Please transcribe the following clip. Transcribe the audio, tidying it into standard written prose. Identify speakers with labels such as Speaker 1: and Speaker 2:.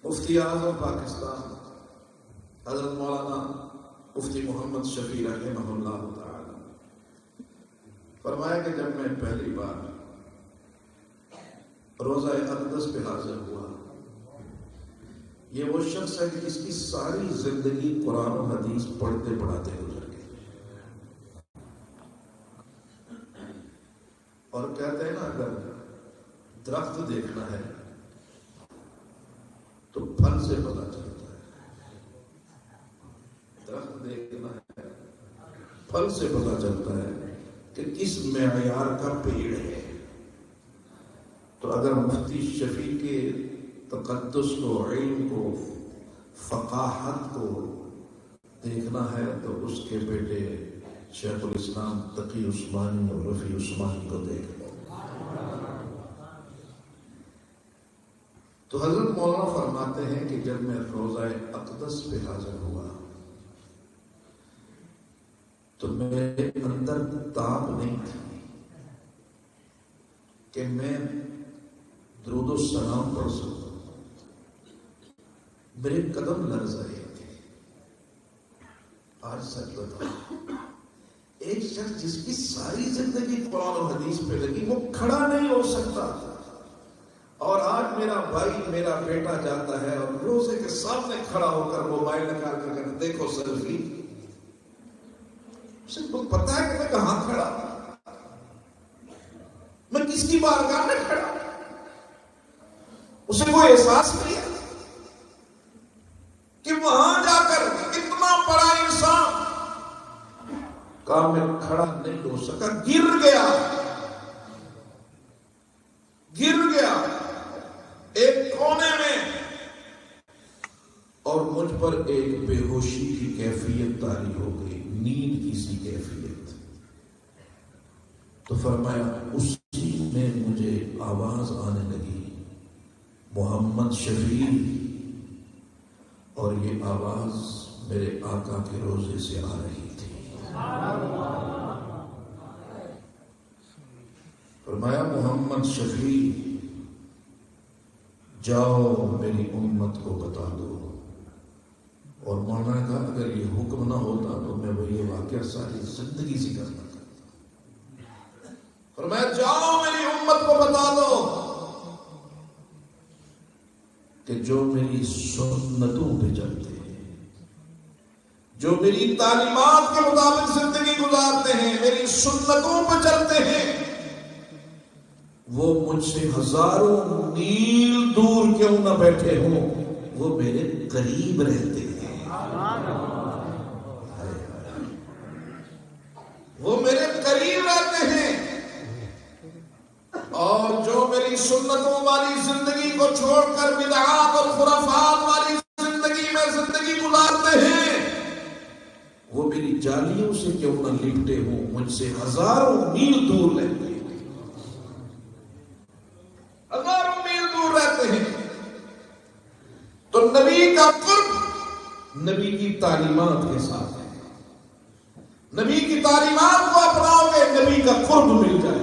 Speaker 1: مفتی اعظم پاکستان حضرت مولانا مفتی محمد شفیع رحمہ اللہ تعالی فرمایا کہ جب میں پہلی بار روزہ اقدس پہ حاضر ہوا، یہ وہ شخص ہے کہ جس کی ساری زندگی قرآن و حدیث پڑھتے پڑھاتے گزر گئی، اور کہتے ہیں نا اگر درخت دیکھنا ہے تو پھل سے پتہ چلتا ہے، درخت دیکھنا ہے پھل سے پتہ چلتا ہے کہ کس معیار کا پیڑ ہے۔ تو اگر مفتی شفیع کے تقدس کو، علم کو، فقاہت کو دیکھنا ہے تو اس کے بیٹے شیخ الاسلام تقی عثمانی اور رفیع عثمانی کو دیکھ لو۔ تو حضرت مولانا فرماتے ہیں کہ جب میں روزہ اقدس پہ حاضر ہوا تو میرے اندر تاب نہیں تھی کہ میں درود و سلام پڑھ سکتا، میرے قدم لرز رہے تھے۔ آج سچ بتاؤ، ایک شخص جس کی ساری زندگی قرآن و حدیث پہ لگی وہ کھڑا نہیں ہو سکتا، اور آج میرا بھائی، میرا بیٹا جاتا ہے اور روزے کے سامنے کھڑا ہو کر موبائل نکال کر کہتا دیکھو سیلفی، اسے تو پتا ہے کہ میں کہاں کھڑا، میں کس کی بارگاہ میں کھڑا، اسے کوئی احساس نہیں ہے کہ وہاں جا کر اتنا بڑا انسان کام میں کھڑا نہیں ہو سکا، گر گیا ایک کونے میں، اور مجھ پر ایک بے ہوشی کی کیفیت طاری ہو گئی، نیند کی سی کیفیت۔ تو فرمایا اسی میں مجھے آواز آنے لگی محمد شفیع، اور یہ آواز میرے آقا کے روزے سے آ رہی تھی۔ فرمایا محمد شفیع جاؤ میری امت کو بتا دو، اور مولانا نے کہا اگر یہ حکم نہ ہوتا تو میں وہی واقعہ ساری زندگی سے کرنا چاہتا۔ فرمایا جاؤ میری امت کو بتا دو کہ جو میری سنتوں پہ چلتے ہیں، جو میری تعلیمات کے مطابق زندگی گزارتے ہیں، میری سنتوں پہ چلتے ہیں، وہ مجھ سے ہزاروں میل دور کیوں نہ بیٹھے ہوں، وہ میرے قریب رہتے ہیں، وہ میرے قریب رہتے ہیں، اور جو میری سنتوں والی زندگی کو چھوڑ کر بدعات اور خرافات والی زندگی میں زندگی گزارتے ہیں، وہ میری جالیوں سے کیوں نہ لپٹے ہوں، مجھ سے ہزاروں میل دور رہتے ہیں، ہزاروں میل دور رہتے ہیں۔ تو نبی کا قرب نبی کی تعلیمات کے ساتھ ہے، نبی کی تعلیمات کو اپناؤ گے نبی کا قرب مل جائے۔